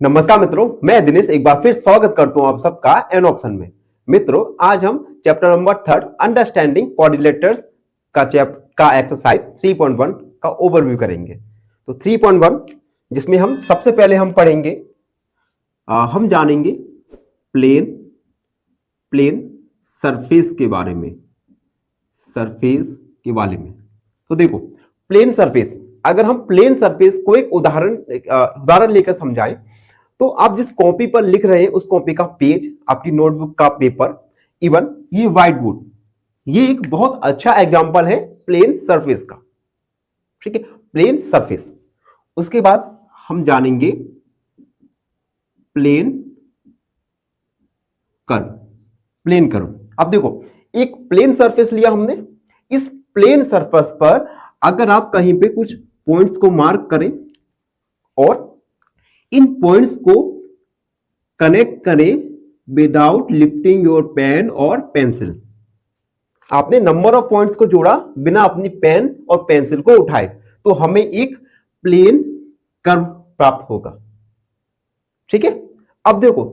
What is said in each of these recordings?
नमस्कार मित्रों, मैं दिनेश एक बार फिर स्वागत करता हूं आप सबका एन ऑप्शन में। मित्रों, आज हम चैप्टर नंबर 3 अंडरस्टैंडिंग कोऑर्डिनेटर्स का एक्सरसाइज 3.1 का ओवरव्यू करेंगे। तो 3.1 जिसमें हम सबसे पहले हम पढ़ेंगे, हम जानेंगे प्लेन सरफेस के बारे में। तो देखो, प्लेन सरफेस, अगर हम प्लेन सरफेस को एक उदाहरण लेकर समझाएं तो आप जिस कॉपी पर लिख रहे हैं उस कॉपी का पेज, आपकी नोटबुक का पेपर, इवन ये व्हाइट बोर्ड, ये एक बहुत अच्छा एग्जांपल है प्लेन सरफेस का। ठीक है, प्लेन सरफेस। उसके बाद हम जानेंगे प्लेन कर्व। अब देखो, एक प्लेन सरफेस लिया हमने, इस प्लेन सरफेस पर अगर आप कहीं पे कुछ पॉइंट्स को मार्क करें और इन पॉइंट्स को कनेक्ट करें विदाउट लिफ्टिंग योर पेन और पेंसिल। आपने नंबर ऑफ पॉइंट्स को जोड़ा बिना अपनी पेन और पेंसिल को उठाए, तो हमें एक प्लेन कर्व प्राप्त होगा। ठीक है, अब देखो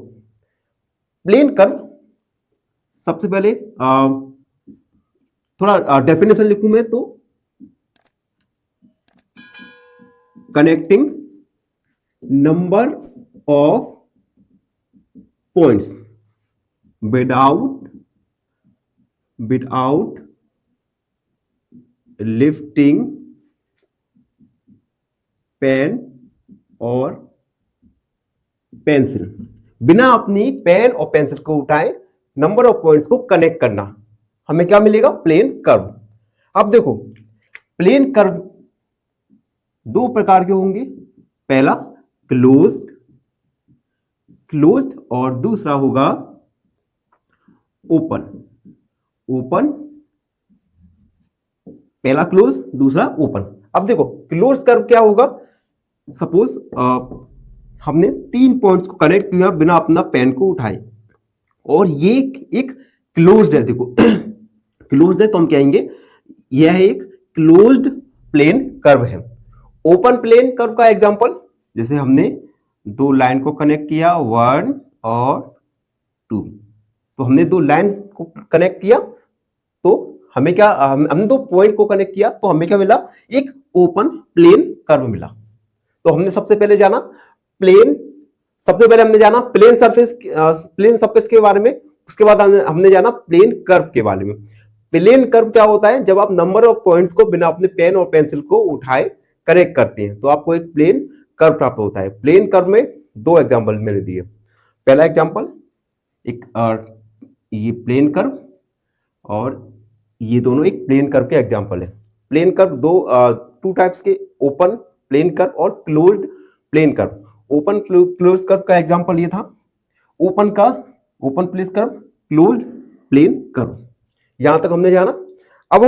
प्लेन कर्व, सबसे पहले थोड़ा डेफिनेशन लिखूं मैं तो, connecting number of points without lifting pen और पेंसिल। बिना अपनी पेन और पेंसिल को उठाए नंबर ऑफ पॉइंट्स को कनेक्ट करना, हमें क्या मिलेगा? Plane curve. अब देखो, प्लेन कर्व दो प्रकार के होंगे, पहला क्लोज्ड और दूसरा होगा ओपन। पहला क्लोज, दूसरा ओपन। अब देखो क्लोज कर्व क्या होगा, सपोज हमने 3 पॉइंट्स को कनेक्ट किया बिना अपना पेन को उठाए और ये एक क्लोज्ड है। देखो क्लोज्ड है तो हम कहेंगे यह एक क्लोज्ड प्लेन कर्व है। ओपन प्लेन कर्व का एग्जांपल, जैसे हमने 2 लाइन को कनेक्ट किया, 1 और 2, तो हमने 2 लाइन को कनेक्ट किया तो हमें क्या, हमने 2 पॉइंट को कनेक्ट किया तो हमें क्या मिला? एक ओपन प्लेन कर्व मिला। तो हमने सबसे पहले जाना प्लेन सरफेस के बारे में, उसके बाद हमने जाना प्लेन कर्व के बारे में। प्लेन कर्व क्या होता है? जब आप नंबर ऑफ पॉइंट्स को बिना अपने पेन और पेंसिल को उठाए कनेक्ट करते हैं तो आपको एक प्लेन कर्व प्राप्त होता है। प्लेन कर्व में 2 एग्जांपल मैंने दिए। पहला एग्जांपल ये प्लेन कर्व और ये दोनों एक प्लेन कर्व के एग्जांपल है। प्लेन कर्व टू टाइप्स के, ओपन प्लेन कर्व और closed plane curve. Open close curve का एग्जांपल ये था, open plane curve, closed plane curve. यहां तक हमने जाना। अब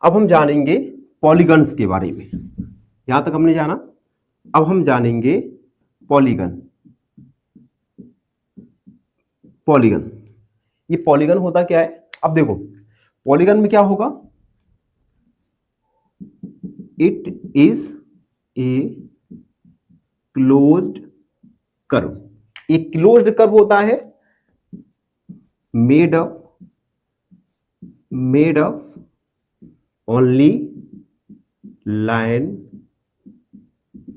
हम जानेंगे पॉलीगन्स के बारे में। यहां तक हमने जाना, अब हम जानेंगे पॉलीगन। ये पॉलीगन होता क्या है? अब देखो पॉलीगन में क्या होगा, it is a closed curve. एक क्लोज्ड कर्व होता है made of only line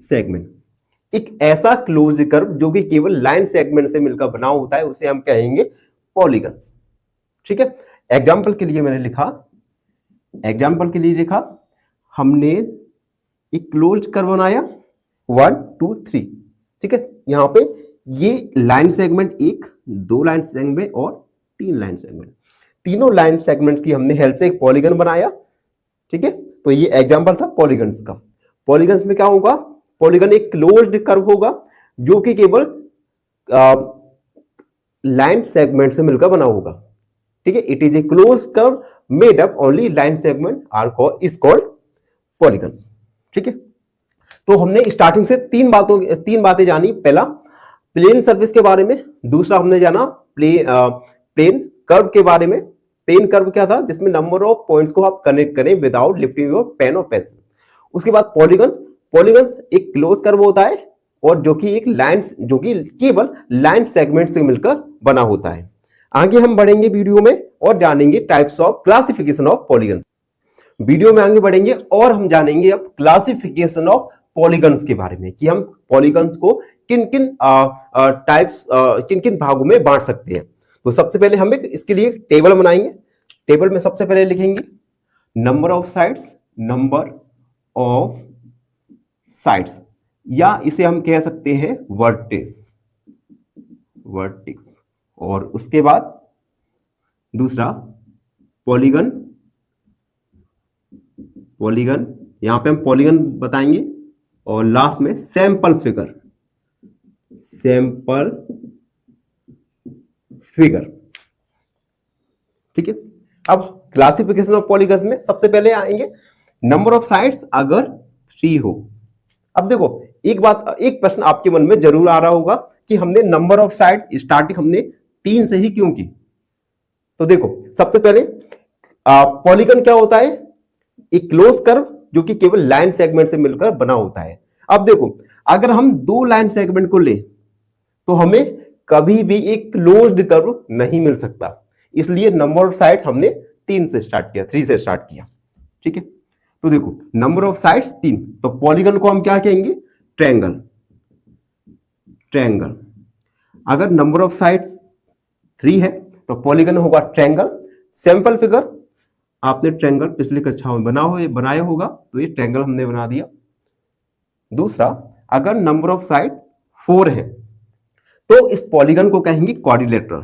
segment. एक ऐसा क्लोज्ड कर्व जो कि केवल लाइन सेगमेंट से मिलकर बना होता है, उसे हम कहेंगे पॉलीगन्स। ठीक है, एग्जाम्पल के लिए लिखा, हमने एक क्लोज्ड कर्व बनाया 1 2 3। ठीक है, यहां पे ये लाइन सेगमेंट 1, 2 लाइन सेगमेंट और 3 लाइन सेगमेंट, तीनों लाइन सेगमेंट्स की हमने हेल्प से एक पॉलीगन बनाया। ठीक है, तो ये एग्जांपल था पॉलीगन्स का। पॉलीगन्स में क्या होगा? पॉलीगन एक क्लोज्ड कर्व होगा जो कि केवल लाइन सेगमेंट से मिलकर बना होगा। ठीक है, it is a close curve made up only line segment is called polygons. ठीक है, तो हमने स्टार्टिंग से 3 बातें जानी। पहला प्लेन सरफेस के बारे में, दूसरा हमने जाना प्लेन कर्व के बारे में। प्लेन कर्व क्या था? जिसमें नंबर ऑफ पॉइंट्स को आप कनेक्ट करें विदाउट लिफ्टिंग योर पेन और पेंसिल। उसके बाद पॉलीगन्स एक क्लोज कर्व होता है और जो कि एक लाइन, जो कि केवल लाइन सेगमेंट से मिलकर बना होता है। आगे हम बढ़ेंगे वीडियो में और जानेंगे types of classification of polygon. Video में आगे बढ़ेंगे और हम जानेंगे अब क्लासिफिकेशन ऑफ पॉलीगन्स के बारे में, कि हम पॉलीगन्स को किन किन टाइप्स, किन किन भागों में बांट सकते हैं। तो सबसे पहले हम इसके लिए टेबल बनाएंगे। टेबल में सबसे पहले लिखेंगे number of sides, number of sides, या इसे हम कह सकते हैं वर्टेक्स, वर्टेक्स। और उसके बाद दूसरा पॉलीगन, पॉलीगन, यहां पे हम पॉलीगन बताएंगे। और लास्ट में सैंपल फिगर, सैंपल फिगर। ठीक है। अब क्लासिफिकेशन ऑफ पॉलीगन्स में सबसे पहले आएंगे नंबर ऑफ साइड्स अगर 3 हो। अब देखो एक बात, एक प्रश्न आपके मन में जरूर आ रहा होगा कि हमने नंबर ऑफ साइड स्टार्टिंग हमने 3 से ही क्यों की। तो देखो सबसे पहले पॉलीगन क्या होता है, एक क्लोज कर्व जो कि केवल लाइन सेगमेंट से मिलकर बना होता है। अब देखो अगर हम 2 लाइन सेगमेंट को ले तो हमें कभी भी एक क्लोज्ड कर्व नहीं मिल सकता, इसलिए नंबर ऑफ साइड हमने 3 से स्टार्ट किया, 3 से स्टार्ट किया। ठीक है। तो देखो नंबर ऑफ साइड्स 3, तो पॉलीगन को हम क्या कहेंगे, ट्रायंगल, ट्रायंगल। अगर नंबर ऑफ साइड 3 है तो पॉलीगन होगा ट्रायंगल। सैंपल फिगर, आपने ट्रायंगल पिछली कक्षा में बनाया होगा, तो ये ट्रायंगल हमने बना दिया। दूसरा, अगर नंबर ऑफ साइड 4 है तो इस पॉलीगन को कहेंगे क्वाड्रिलेटरल,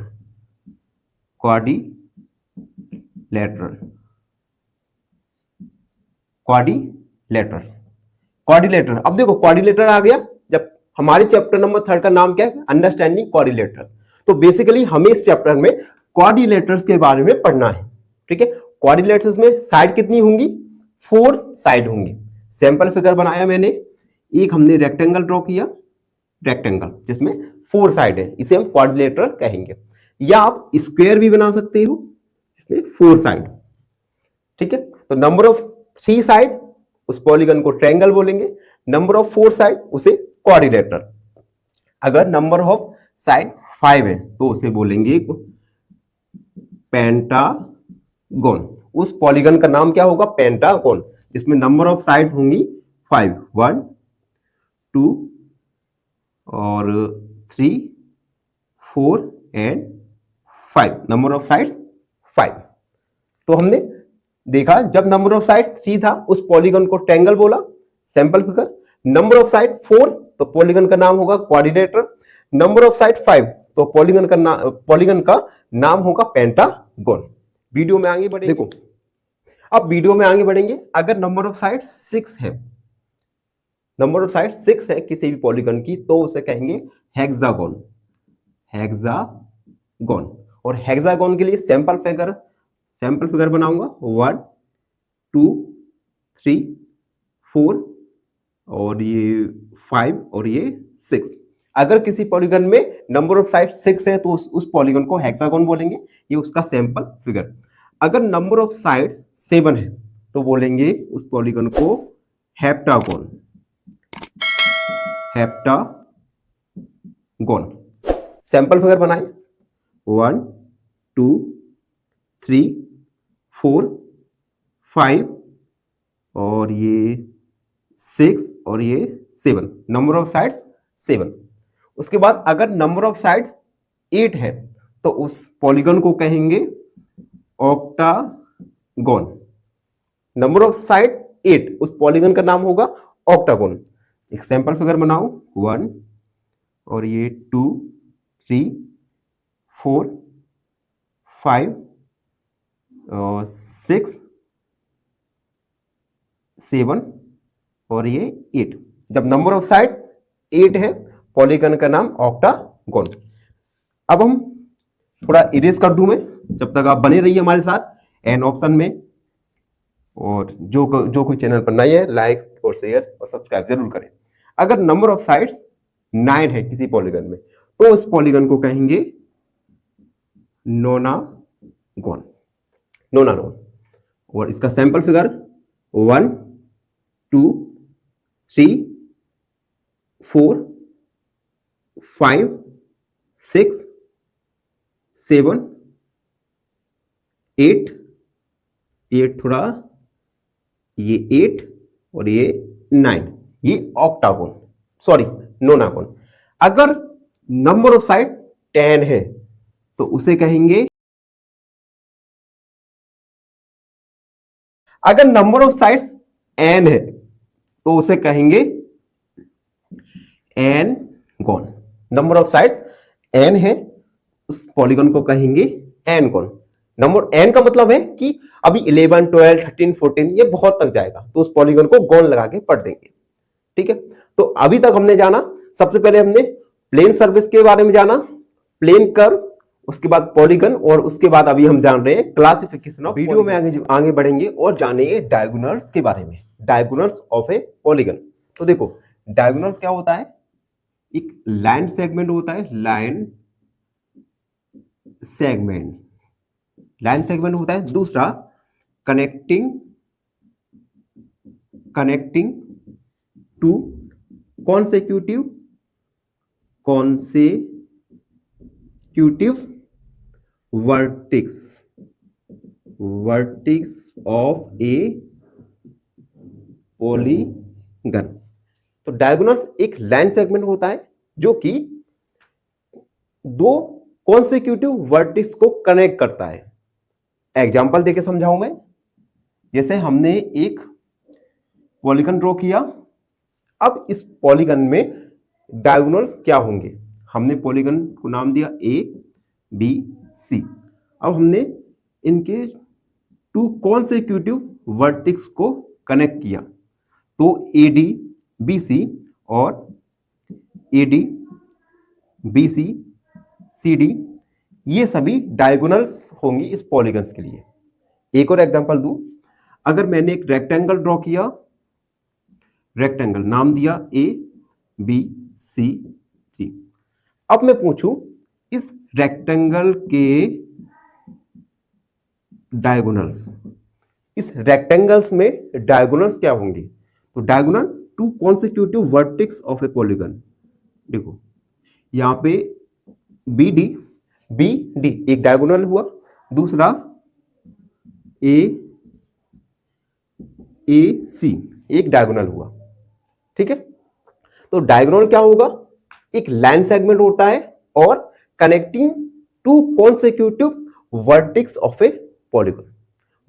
क्वाड्रिलेटरल, क्वाड्रिलेटरल, क्वाड्रिलेटरल। अब देखो क्वाड्रिलेटरल आ गया, जब हमारे चैप्टर नंबर 3 का नाम क्या है, अंडरस्टैंडिंग क्वाड्रिलेटरल्स। तो बेसिकली हमें इस चैप्टर में क्वाड्रिलेटरल्स के बारे में पढ़ना है। ठीक है। क्वाड्रिलेटरल्स में साइड कितनी होंगी, 4 साइड होंगी। सैंपल फिगर बनाया मैंने, एक हमने रेक्टेंगल ड्रॉ किया, रेक्टेंगल जिसमें 4 साइड है, इसे हम क्वाड्रिलेटरल कहेंगे। या आप स्क्वायर भी बना सकते हो, इसमें 4 साइड। ठीक है। तो नंबर ऑफ 3 साइड उस पॉलीगन को ट्रायंगल बोलेंगे, नंबर ऑफ 4 साइड उसे क्वाड्रिलेटरल। अगर नंबर ऑफ साइड 5 है तो उसे बोलेंगे पेंटागोन। उस पॉलीगन का नाम क्या होगा, पेंटागोन, जिसमें नंबर ऑफ साइड होंगी 5, 1 2 और 3 4 एंड 5, नंबर ऑफ साइड्स 5। तो हमने देखा जब नंबर ऑफ साइड 3 था उस पॉलीगन को ट्रायंगल बोला, sample figure. Number of side 4 तो पॉलीगन का नाम होगा क्वाड्रिलेटरल। नंबर ऑफ साइड 5 तो पॉलीगन का नाम होगा पेंटागोन। वीडियो में आगे बढ़ेंगे। देखो अब वीडियो में आगे बढ़ेंगे, अगर नंबर ऑफ साइड 6 है, नंबर ऑफ साइड 6 है किसी भी पॉलीगन की, तो उसे कहेंगे हेक्सागोन, हेक्सागोन। और हेक्सागोन के लिए सैंपल फिगर बनाऊंगा, 1 2 3 4 और ये 5 और ये 6। अगर किसी पॉलीगन में नंबर ऑफ साइड 6 है तो उस पॉलीगन को हेक्सागोन बोलेंगे, ये उसका सैंपल फिगर। अगर नंबर ऑफ साइड 7 है तो बोलेंगे उस पॉलीगन को हेप्टागोन, हेप्टागोन। सैंपल फिगर बनाए, 1 2 3 4 5 और ये 6 और ये 7, नंबर ऑफ साइड्स 7। उसके बाद अगर नंबर ऑफ साइड्स 8 है तो उस पॉलीगन को कहेंगे ऑक्टागोन। नंबर ऑफ साइड 8, उस पॉलीगन का नाम होगा ऑक्टागोन। एक सैंपल फिगर बनाओ, 1 और ये 2 3 4 5 और 6 7 और ये 8। जब नंबर ऑफ साइड 8 है पॉलीगन का नाम ऑक्टागोन। अब हम थोड़ा इरेज कर दूं मैं, जब तक आप बने रहिए हमारे साथ एन ऑप्शन में। और जो कोई चैनल पर नए है लाइक और शेयर और सब्सक्राइब जरूर करें। अगर नंबर ऑफ साइड्स 9 है किसी पॉलीगन में तो उस पॉलीगन को कहेंगे नोनागोन, नोनागोन। और इसका सैंपल फिगर 1 2 3 4 5 6 7 8, ये थोड़ा, ये 8 और ये 9, ये ऑक्टागोन, सॉरी नोनागोन। अगर नंबर ऑफ साइड 10 है तो उसे कहेंगे, अगर नंबर ऑफ साइड्स n है तो उसे कहेंगे N gon. Number of sides n है, उस पॉलीगन को कहेंगे एन गॉन। नंबर n का मतलब है कि अभी 11 12 13 14 ये बहुत तक जाएगा, तो उस पॉलीगन को गॉन लगा के पढ़ देंगे। ठीक है, तो अभी तक हमने जाना, सबसे पहले हमने प्लेन सर्फेस के बारे में जाना, प्लेन कर्व, उसके बाद पॉलीगन, और उसके बाद अभी हम जान रहे हैं क्लासिफिकेशन ऑफ। वीडियो में आगे बढ़ेंगे और जानेंगे डायगोनल्स के बारे में, डायगोनल्स ऑफ ए पॉलीगन। तो देखो डायगोनल्स क्या होता है, एक लाइन सेगमेंट होता है, लाइन सेगमेंट, लाइन सेगमेंट होता है। दूसरा connecting two consecutive vertices of a polygon. तो डायगोनल्स एक लाइन सेगमेंट होता है जो कि दो कॉन्सेक्यूटिव वर्टिक्स को कनेक्ट करता है। एग्जांपल देके समझाऊं मैं, जैसे हमने एक पॉलीगन ड्रॉ किया, अब इस पॉलीगन में डायगोनल्स क्या होंगे, हमने पॉलीगन को नाम दिया ए बी सी। अब हमने इनके टू कॉन्सेक्यूटिव वर्टिक्स को कनेक्ट किया, तो ए डी बी सी और A D B C C D, ये सभी डायगोनल्स होंगी इस पॉलीगन्स के लिए। एक और एग्जांपल दूं, अगर मैंने एक रेक्टेंगल ड्रॉ किया, रेक्टेंगल नाम दिया ए बी सी डी। अब मैं पूछूं इस रेक्टेंगल के डायगोनल्स, इस रेक्टेंगल्स में डायगोनल्स क्या होंगे, तो diagonal two consecutive vertices of a polygon. देखो यहां पे बी डी एक डायगोनल हुआ, दूसरा ए सी एक डायगोनल हुआ। ठीक है, तो डायगोनल क्या होगा, एक लाइन सेगमेंट होता है और connecting two consecutive vertices of a polygon.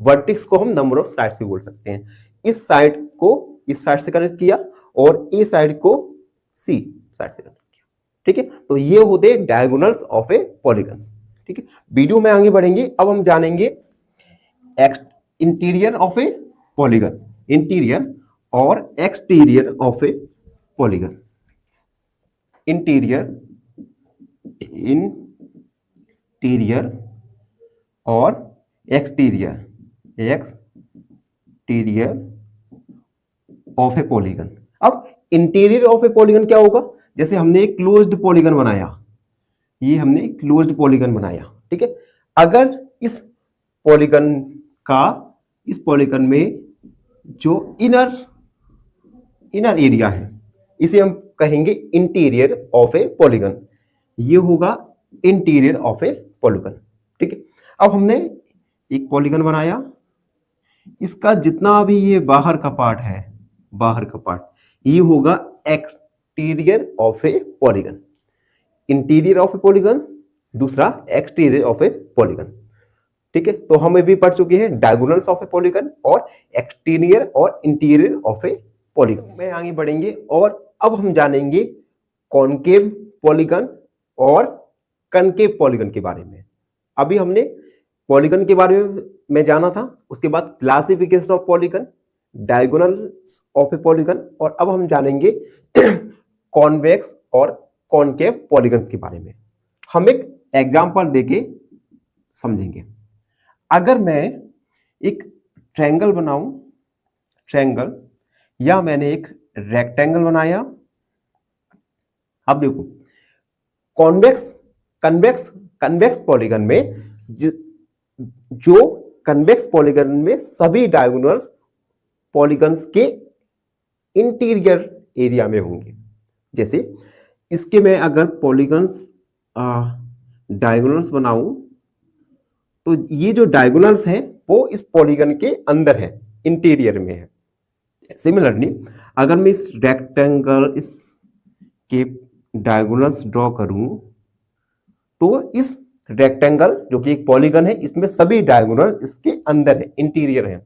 Vertices को हम नंबर ऑफ साइड्स भी बोल सकते हैं। इस साइड को इस साइड से कनेक्ट किया और ए साइड को सी साइड से कनेक्ट किया। ठीक है, तो ये होते हैं डायगोनल्स ऑफ ए पॉलीगन। ठीक है, वीडियो में आगे बढ़ेंगे, अब हम जानेंगे interior of a polygon, interior और exterior of a polygon. Interior और एक्सटीरियर ऑफ ए पॉलीगन। अब इंटीरियर ऑफ ए पॉलीगन क्या होगा, जैसे हमने एक क्लोज्ड पॉलीगन बनाया, ये हमने क्लोज्ड पॉलीगन बनाया। ठीक है, अगर इस पॉलीगन में जो इनर एरिया है, इसे हम कहेंगे इंटीरियर ऑफ ए पॉलीगन, ये होगा इंटीरियर ऑफ ए पॉलीगन। ठीक है, अब हमने एक पॉलीगन बनाया, इसका जितना भी ये बाहर का पार्ट है, बाहर का पार्ट, ये होगा exterior of a polygon. Interior of a polygon, दूसरा एक्सटीरियर ऑफ ए पॉलीगन। ठीक है, तो हम भी पढ़ चुके हैं डायगोनल्स ऑफ ए पॉलीगन और एक्सटीरियर और इंटीरियर ऑफ ए पॉलीगन में आगे बढ़ेंगे। और अब हम जानेंगे कॉनकेव पॉलीगन और कनकेव पॉलीगन के बारे में। अभी हमने पॉलीगन के बारे में जाना था, उसके बाद classification of polygon, diagonals of a polygon, और अब हम जानेंगे कॉन्वेक्स और कॉनकेव पॉलीगन के बारे में। हम एक एग्जांपल देके समझेंगे। अगर मैं एक ट्रायंगल बनाऊं, ट्रायंगल, या मैंने एक रेक्टेंगल बनाया, अब देखो कन्वेक्स पॉलीगन में जो कन्वेक्स पॉलीगन में सभी डायगोनल्स पॉलीगन्स के इंटीरियर एरिया में होंगे। जैसे इसके मैं अगर पॉलीगन्स डायगोनल्स बनाऊं तो ये जो डायगोनल्स है वो इस पॉलीगन के अंदर है, इंटीरियर में है। सिमिलरली अगर मैं इस रेक्टेंगल इस के डायगोनल्स ड्रॉ करूं तो इस रेक्टेंगल जो कि एक पॉलीगन है इसमें सभी डायगोनल इसके अंदर है, इंटीरियर है।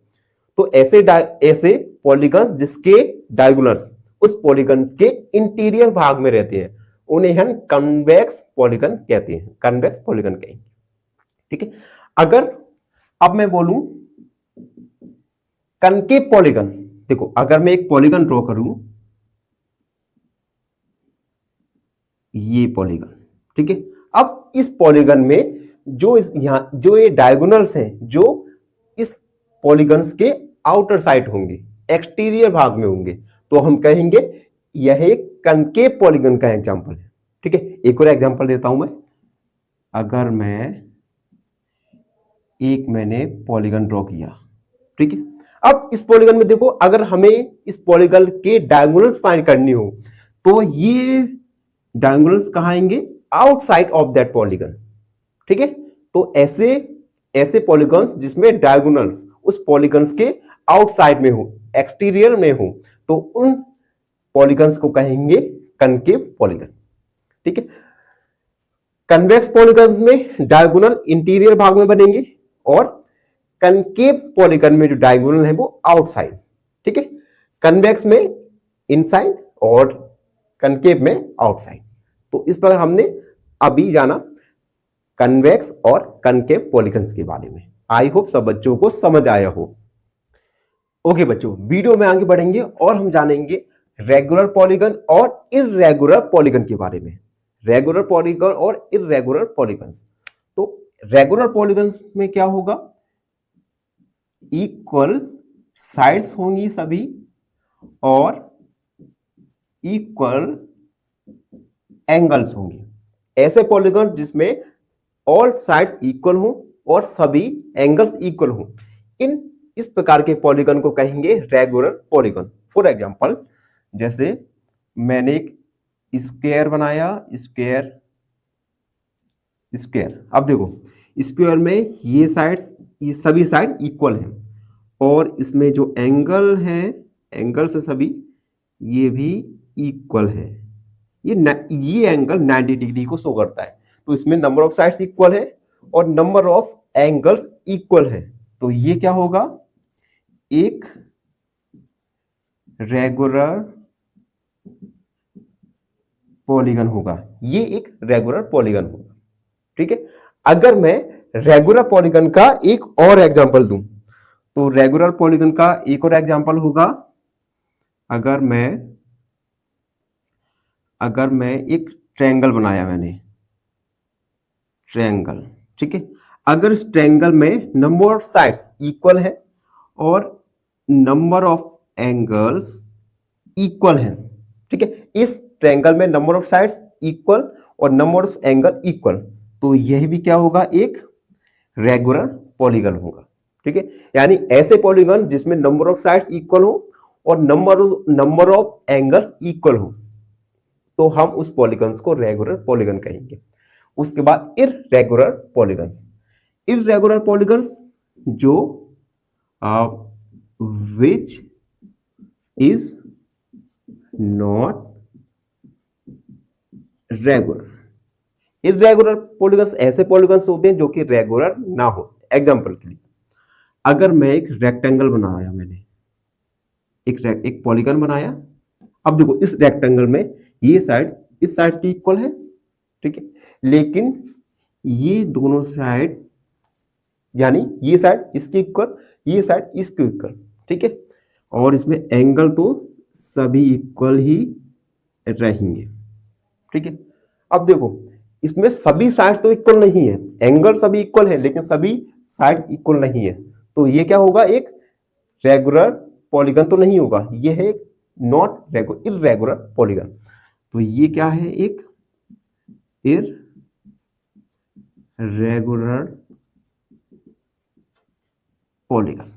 तो ऐसे पॉलीगन जिसके डायगोनल्स उस पॉलीगन के इंटीरियर भाग में रहते हैं उन्हें हम कन्वेक्स पॉलीगन कहते हैं, कन्वेक्स पॉलीगन कहेंगे। ठीक है, अगर अब मैं बोलूं कनकेव पॉलीगन, देखो अगर मैं एक पॉलीगन ड्रॉ करूं, ये पॉलीगन, ठीक है, अब इस पॉलीगन में जो जो ये डायगोनल्स हैं जो इस पॉलीगन्स के आउटर साइड होंगे, एक्सटीरियर भाग में होंगे, तो हम कहेंगे यह एक कनकेव पॉलीगन का एग्जांपल है। ठीक है, एक और एग्जांपल देता हूं मैं। अगर मैंने पॉलीगन ड्रॉ किया, ठीक है, अब इस पॉलीगन में देखो अगर हमें इस पॉलीगन के डायगोनल्स फाइंड करनी हो तो ये डायगोनल्स कहां आएंगे? Outside of that polygon. ठीक है, तो ऐसे पॉलीगन्स जिसमें डायगोनल्स उस पॉलीगन्स के आउटसाइड में हो, एक्सटीरियर में हो, तो उन पॉलीगन्स को कहेंगे कनकेव पॉलीगन। ठीक है, कन्वेक्स पॉलीगन्स में डायगोनल इंटीरियर भाग में बनेंगे और कनकेव पॉलीगन में जो डायगोनल है वो आउटसाइड। ठीक है, कन्वेक्स में इनसाइड और कनकेव में आउटसाइड। तो इस पर हमने अभी जाना कन्वेक्स और कनकेव पॉलीगन्स के बारे में। आई होप सब बच्चों को समझ आया हो। ओके बच्चों, वीडियो में आगे बढ़ेंगे और हम जानेंगे रेगुलर पॉलीगन और इर्रेगुलर पॉलीगन के बारे में। रेगुलर पॉलीगन और इर्रेगुलर पॉलीगन्स। तो रेगुलर पॉलीगन्स में क्या होगा? इक्वल साइड्स होंगी सभी और इक्वल एंगल्स होंगे। ऐसे पॉलीगन जिसमें ऑल साइड्स इक्वल हो और सभी एंगल्स इक्वल हो, इस प्रकार के पॉलीगन को कहेंगे रेगुलर पॉलीगन। फॉर एग्जांपल, जैसे मैंने एक स्क्वायर बनाया, स्क्वायर। अब देखो स्क्वायर में ये सभी साइड इक्वल हैं और इसमें जो एंगल है, एंगल से सभी ये भी इक्वल है। ये एंगल 90 डिग्री को शो करता है। तो इसमें नंबर ऑफ साइड्स इक्वल है और नंबर ऑफ एंगल्स इक्वल है। तो ये क्या होगा? एक रेगुलर पॉलीगन होगा। ये एक रेगुलर पॉलीगन होगा। ठीक है, अगर मैं रेगुलर पॉलीगन का एक और एग्जांपल दूं तो रेगुलर पॉलीगन का एक और एग्जांपल होगा, अगर मैं एक ट्रायंगल बनाया, मैंने ट्रायंगल। ठीक है, अगर इस ट्रायंगल में नंबर ऑफ साइड्स इक्वल है और नंबर ऑफ एंगल्स इक्वल है, ठीक है, इस ट्रायंगल में नंबर ऑफ साइड्स इक्वल और नंबर ऑफ एंगल इक्वल, तो यह भी क्या होगा? एक रेगुलर पॉलीगन होगा। ठीक है, यानी ऐसे पॉलीगन जिसमें नंबर ऑफ साइड्स इक्वल हो और नंबर ऑफ एंगल्स इक्वल हो, तो हम उस पॉलीगन्स को रेगुलर पॉलीगन कहेंगे। उसके बाद इर्रेगुलर पॉलीगन्स। इर्रेगुलर पॉलीगन्स जो which is not regular. Irregular polygons ऐसे पॉलीगन्स होते हैं जो कि रेगुलर ना हो। एग्जांपल के लिए, अगर मैं एक रेक्टेंगल बनाया, मैंने एक पॉलीगन बनाया। अब देखो इस रेक्टेंगल में ये साइड इस साइड की इक्वल है, ठीक है, लेकिन ये दोनों साइड, यानी ये साइड इसकी इक्वल, ये साइड इसकी इक्वल, ठीक है, और इसमें एंगल तो सभी इक्वल ही रहेंगे। ठीक है, अब देखो इसमें सभी साइड तो इक्वल नहीं है, एंगल सभी इक्वल है लेकिन सभी साइड इक्वल नहीं है, तो ये क्या होगा? एक रेगुलर पॉलीगन तो नहीं होगा, ये है एक नॉट रेगुलर, इर्रेगुलर पॉलीगन। तो ये क्या है? एक इर्रेगुलर पॉलीगन।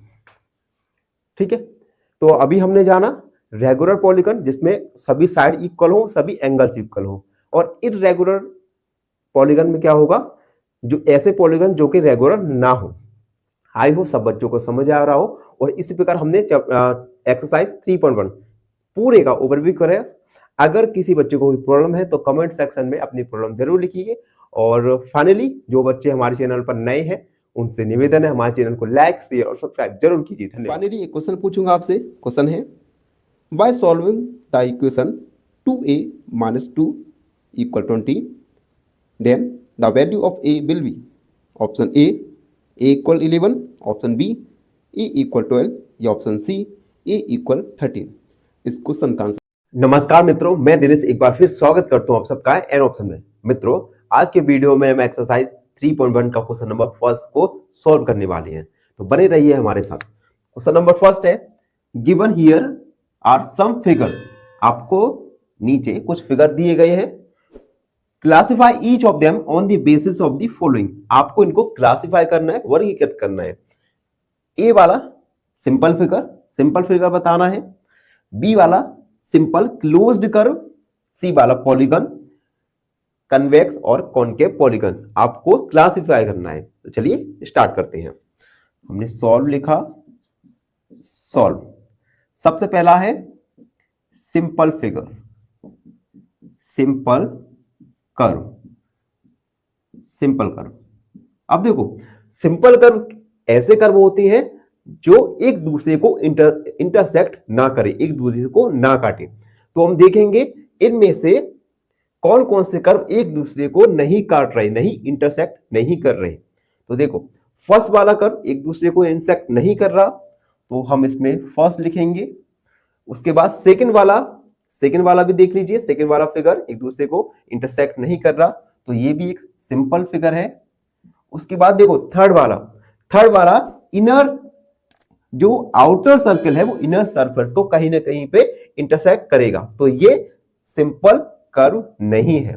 ठीक है, तो अभी हमने जाना रेगुलर पॉलीगन जिसमें सभी साइड इक्वल हो, सभी एंगल्स इक्वल हो, और इर्रेगुलर पॉलीगन में क्या होगा, जो ऐसे पॉलीगन जो कि रेगुलर ना हो। आई होप सब बच्चों को समझ आ रहा हो। और इसी प्रकार हमने एक्सरसाइज 3.1 पूरे का ओवरव्यू करें। अगर किसी बच्चे को कोई प्रॉब्लम है तो कमेंट सेक्शन में अपनी प्रॉब्लम जरूर लिखिए। और फाइनली जो बच्चे हमारे चैनल पर नए हैं उनसे निवेदन है हमारे चैनल को लाइक शेयर और सब्सक्राइब जरूर कीजिए। धन्यवाद। फाइनली एक क्वेश्चन पूछूंगा आपसे। क्वेश्चन है by solving the equation 2a - 2 = 20 then the value of a will be option a = 11, option B a = 12 या ऑप्शन सी a = 13। इस क्वेश्चन का आंसर। नमस्कार मित्रों, मैं दिनेश एक बार फिर स्वागत करता हूं आप सबका एन ऑप्शन में। मित्रों आज के वीडियो में हम एक्सरसाइज 3.1 का क्वेश्चन नंबर फर्स्ट को सॉल्व करने वाले हैं, तो बने रहिए हमारे साथ। क्वेश्चन नंबर फर्स्ट है given here are some figures. आपको नीचे कुछ फिगर दिए गए हैं। Classify each of them on the basis of the following. आपको इनको क्लासिफाई करना है, वर्गीकृत करना है। ए वाला सिंपल फिगर बताना है। बी वाला सिंपल क्लोज्ड कर्व, सी वाला पॉलीगन, कन्वेक्स और कॉनकेव पॉलीगन्स आपको क्लासिफाई करना है। तो चलिए स्टार्ट करते हैं। हमने सॉल्व लिखा, सॉल्व सबसे पहला है सिंपल फिगर, सिंपल कर्व। अब देखो सिंपल कर्व ऐसे कर्व होते हैं जो एक दूसरे को इंटरसेक्ट ना करे, एक दूसरे को ना काटे। तो हम देखेंगे इनमें से कौन कौन से कर्व एक दूसरे को नहीं काट रहे, नहीं इंटरसेक्ट नहीं कर रहे। तो देखो फर्स्ट वाला कर्व एक दूसरे को इंटरसेक्ट नहीं कर रहा, तो हम इसमें फर्स्ट लिखेंगे। उसके बाद सेकंड वाला भी देख लीजिए, सेकंड वाला फिगर एक दूसरे को इंटरसेक्ट नहीं कर रहा, तो ये भी एक सिंपल फिगर है। उसके बाद देखो थर्ड वाला इनर जो आउटर सर्कल है वो इनर सरफेस को कहीं ना कहीं पे इंटरसेक्ट करेगा, तो ये सिंपल कर्व नहीं है।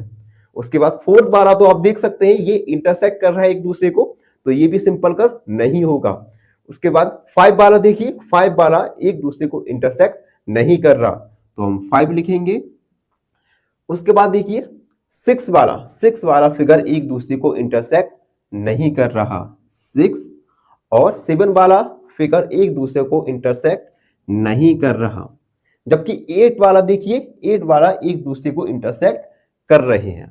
उसके बाद फोर्थ वाला तो आप देख सकते हैं ये इंटरसेक्ट कर रहा है एक दूसरे को, तो ये भी सिंपल कर्व नहीं होगा। उसके बाद 5 वाला देखिए, 5 वाला एक दूसरे को इंटरसेक्ट नहीं कर रहा, तो हम 5 लिखेंगे। उसके बाद देखिए 6 वाला फिगर एक दूसरे को इंटरसेक्ट नहीं कर रहा, 6। और 7 वाला फिगर एक दूसरे को इंटरसेक्ट नहीं कर रहा। जबकि 8 वाला देखिए, 8 वाला एक दूसरे को इंटरसेक्ट कर रहे हैं।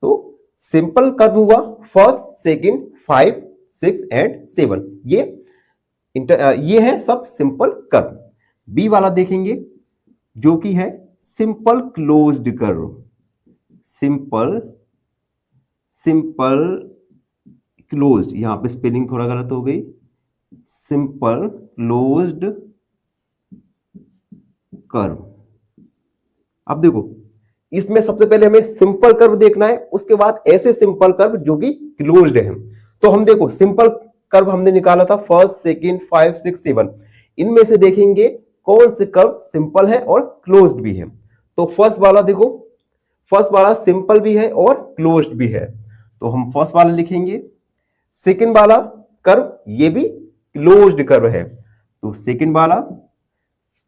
तो सिंपल कर्व हुआ फर्स्ट, सेकंड, 5, 6 एंड 7। ये है सब सिंपल कर्व। बी वाला देखेंगे जो कि है simple closed curve, simple closed, यहां पे स्पेलिंग थोड़ा गलत हो गई, सिंपल क्लोज्ड कर्व। अब देखो इसमें सबसे पहले हमें सिंपल कर्व देखना है, उसके बाद ऐसे सिंपल कर्व जो कि क्लोज्ड है। तो हम देखो सिंपल कर्व हमने निकाला था फर्स्ट, सेकंड, 5, 6, 7। इनमें से देखेंगे कौन से कर्व सिंपल है और क्लोज्ड भी है। तो फर्स्ट वाला देखो, फर्स्ट वाला सिंपल भी है और क्लोज्ड भी है, तो हम फर्स्ट वाला लिखेंगे। सेकंड वाला कर्व ये भी क्लोज्ड कर्व है, तो सेकंड वाला।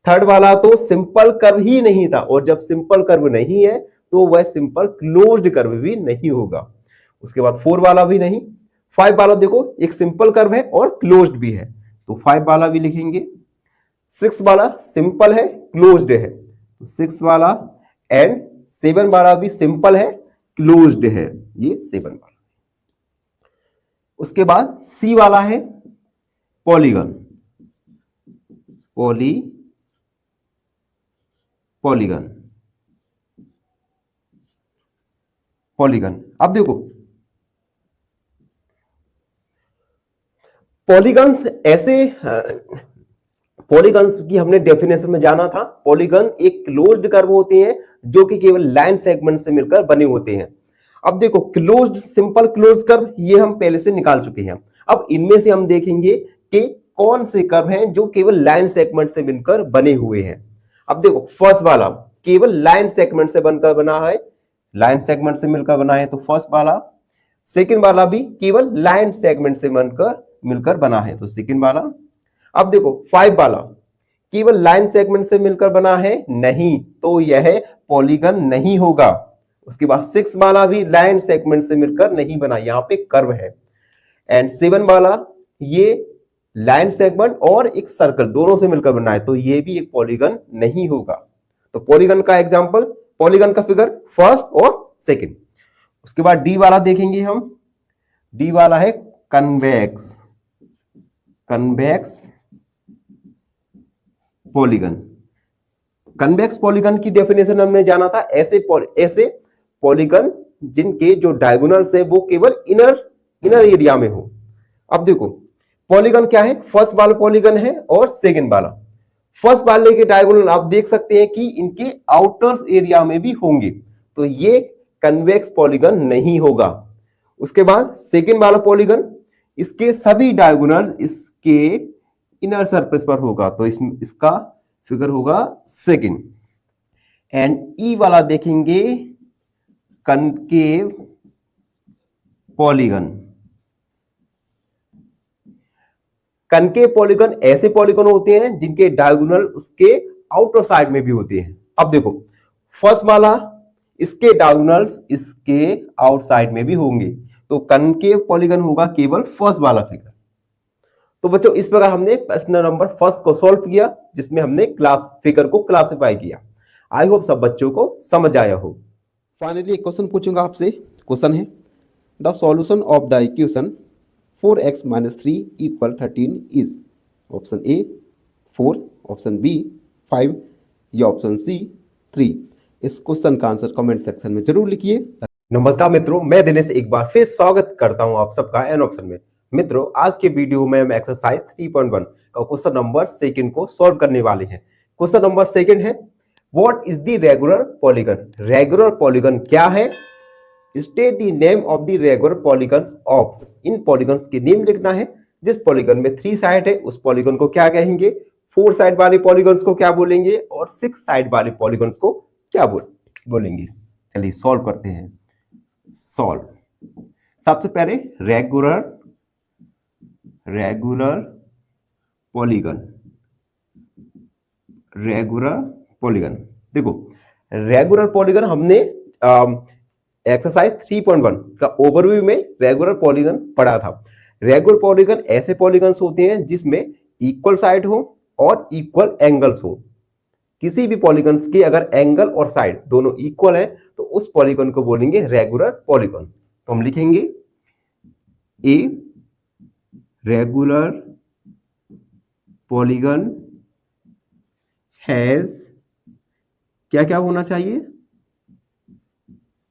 थर्ड वाला तो सिंपल कर्व ही नहीं था, और जब सिंपल कर्व नहीं है तो वह सिंपल क्लोज्ड कर्व भी नहीं होगा। उसके बाद 4 वाला भी नहीं। 5 वाला देखो एक सिंपल कर्व है और क्लोज्ड भी है, तो 5 वाला भी लिखेंगे। 6 वाला सिंपल है, क्लोज्ड है, तो 6 वाला। एंड 7 वाला भी सिंपल है, क्लोज्ड है, ये 7 वाला। उसके बाद सी वाला है पॉलीगन, पॉलीगन। अब देखो पॉलीगन्स ऐसे, पॉलीगन्स की हमने डेफिनेशन में जाना था। पॉलीगन एक क्लोज्ड कर्व होते हैं जो कि केवल लाइन सेगमेंट से मिलकर बने होते हैं। अब देखो क्लोज्ड, सिंपल क्लोज्ड कर्व ये हम पहले से निकाल चुके हैं। अब इनमें से हम देखेंगे कि कौन से कर्व हैं जो केवल लाइन सेगमेंट से मिलकर बने हुए हैं। अब देखो फर्स्ट वाला केवल लाइन सेगमेंट से बनकर बना है, लाइन सेगमेंट से मिलकर बना है, तो फर्स्ट वाला। सेकंड वाला भी केवल लाइन सेगमेंट से मिलकर बना है, तो सेकंड वाला। अब देखो 5 वाला केवल लाइन सेगमेंट से मिलकर बना है, नहीं, तो यह पॉलीगन नहीं होगा। उसके बाद 6 वाला भी लाइन सेगमेंट से मिलकर नहीं बना, यहाँ पे कर्व है। एंड 7 वाला ये लाइन सेगमेंट और एक सर्कल दोनों से मिलकर बना है, तो ये भी एक पॉलीगन नहीं होगा। तो पॉलीगन का एग्जांपल, पॉलीगन का फिगर फर्स्ट और सेकंड। उसके बाद डी वाला देखेंगे हम। डी वाला है convex, convex polygon. Convex polygon की डेफिनेशन हमने जाना था, ऐसे पॉलीगन जिनके जो डायगोनल्स है वो केवल इनर एरिया में हो। अब देखो पॉलीगन क्या है, फर्स्ट वाला पॉलीगन है और सेकंड वाला। फर्स्ट वाले के डायगोनल आप देख सकते हैं कि इनके आउटर एरिया में भी होंगे, तो ये कन्वेक्स पॉलीगन नहीं होगा। उसके बाद सेकंड वाला पॉलीगन, इसके सभी डायगोनल इसके इनर सरफेस पर होगा, तो इसका फिगर होगा सेकंड। एंड ई वाला देखेंगे कनकेव पॉलीगन। कनकेव पॉलीगन ऐसे पॉलीगन होते हैं जिनके डायगोनल उसके आउटर साइड में भी होते हैं। अब देखो फर्स्ट वाला, इसके डायगोनल्स इसके आउटसाइड में भी होंगे, तो कनकेव पॉलीगन होगा केवल फर्स्ट वाला फिगर। तो बच्चों इस प्रकार हमने प्रश्न नंबर फर्स्ट को सॉल्व किया, जिसमें हमने क्लास फिगर को क्लासिफाई किया। आई होप सब बच्चों को समझ आया हो। फाइनली एक क्वेश्चन पूछूंगा आपसे। क्वेश्चन है the solution of the equation 4x - 3 = 13 is. Option A 4, option B 5 या ऑप्शन सी 3। इस क्वेश्चन का आंसर कमेंट सेक्शन में जरूर लिखिए। नमस्कार मित्रों, मैं दिनेश एक बार फिर स्वागत करता हूं आप सबका एन ऑप्शन में। मित्रों आज के वीडियो में हम एक्सरसाइज 3.1 का क्वेश्चन नंबर सेकंड को सॉल्व करने वाले हैं। क्वेश्चन नंबर सेकंड है what is the regular polygon. Regular polygon क्या है, state the name of the regular polygons of. In polygons के नेम लिखना है। जिस पॉलीगन में 3 साइड है उस पॉलीगन को क्या कहेंगे, 4 साइड वाले पॉलीगन्स को क्या बोलेंगे और 6 साइड वाले पॉलीगन्स को क्या बोलेंगे। चलिए सॉल्व करते हैं। सॉल्व, सबसे पहले रेगुलर पॉलीगन। देखो रेगुलर पॉलीगन हमने एक्सरसाइज 3.1 का ओवरव्यू में रेगुलर पॉलीगन पढ़ा था। रेगुलर पॉलीगन ऐसे पॉलीगन्स होते हैं जिसमें इक्वल साइड हो और इक्वल एंगल्स हो। किसी भी पॉलीगन्स के अगर एंगल और साइड दोनों इक्वल है तो उस पॉलीगन को बोलेंगे रेगुलर पॉलीगन। तो हम लिखेंगे ए रेगुलर पॉलीगन हैज क्या क्या होना चाहिए,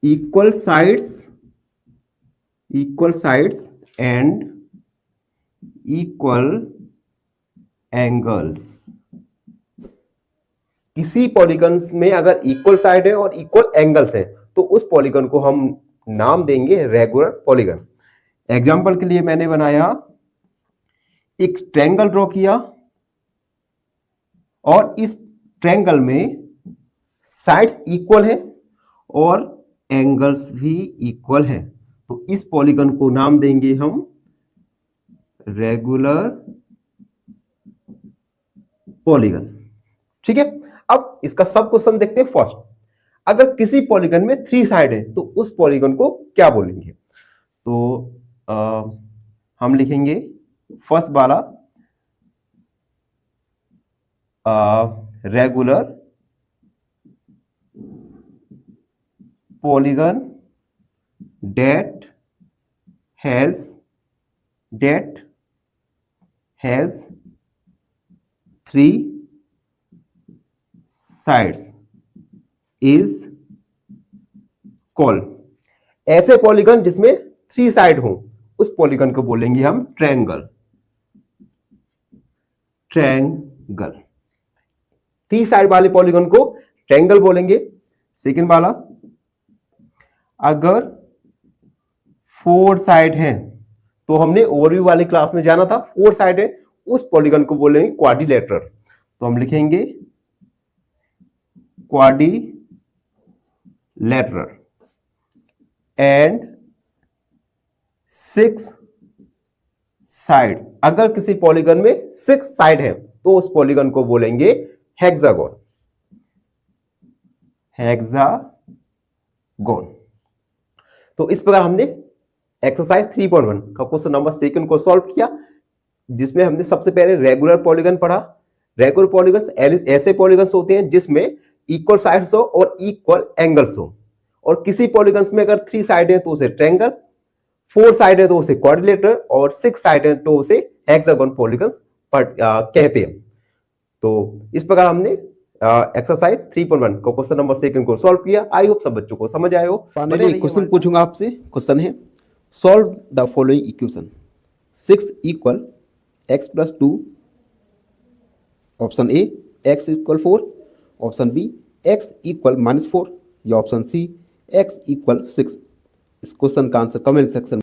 equal sides and equal angles. किसी पॉलीगन्स में अगर इक्वल साइड है और इक्वल एंगल्स है तो उस पॉलीगन को हम नाम देंगे रेगुलर पॉलीगन। एग्जांपल के लिए मैंने बनाया एक ट्रायंगल ड्रॉ किया और इस ट्रायंगल में साइड्स इक्वल है और एंगल्स भी इक्वल है, तो इस पॉलीगन को नाम देंगे हम रेगुलर पॉलीगन। ठीक है, अब इसका सब क्वेश्चन देखते हैं। फर्स्ट, अगर किसी पॉलीगन में 3 साइड है तो उस पॉलीगन को क्या बोलेंगे। तो हम लिखेंगे फर्स्ट वाला regular polygon that has 3 sides is called। ऐसे पॉलीगन जिसमें 3 साइड हो उस पॉलीगन को बोलेंगे हम ट्रायंगल। 3 साइड वाले पॉलीगन को ट्रायंगल बोलेंगे। सेकंड वाला, अगर 4 साइड है तो हमने ओवरव्यू वाली क्लास में जाना था, 4 साइड है उस पॉलीगन को बोलेंगे क्वाड्रिलेटरल। तो हम लिखेंगे क्वाड्रिलेटरल। एंड 6 साइड, अगर किसी पॉलीगन में 6 साइड है तो उस पॉलीगन को बोलेंगे हेक्सागोन। गॉन। तो इस प्रकार हमने एक्सरसाइज 3.1 का क्वेश्चन नंबर 2 को सॉल्व किया, जिसमें हमने सबसे पहले रेगुलर पॉलीगन पढ़ा। रेगुलर पॉलीगन्स ऐसे पॉलीगन्स होते हैं जिसमें इक्वल साइड्स हो और इक्वल एंगल्स हो, और किसी पॉलीगन्स में अगर 3 साइड है तो उसे ट्रायंगल, 4 साइड है तो उसे क्वाड्रिलेटरल, और 6 साइड है तो उसे हेक्सागोन पॉलीगन्स कहते हैं। तो इस प्रकार हमने एक्सरसाइज 3.1 को क्वेश्चन नंबर 2 को सॉल्व किया। आई होप सब बच्चों को समझ आए हो। फाइनली क्वेश्चन पूछूंगा आपसे। क्वेश्चन है solve the following equation 6 equal x plus 2, option A x equal 4, option B x equal -4 या ऑप्शन सी x इक्वल 6। इस क्वेश्चन का आंसर कमेंट सेक्शन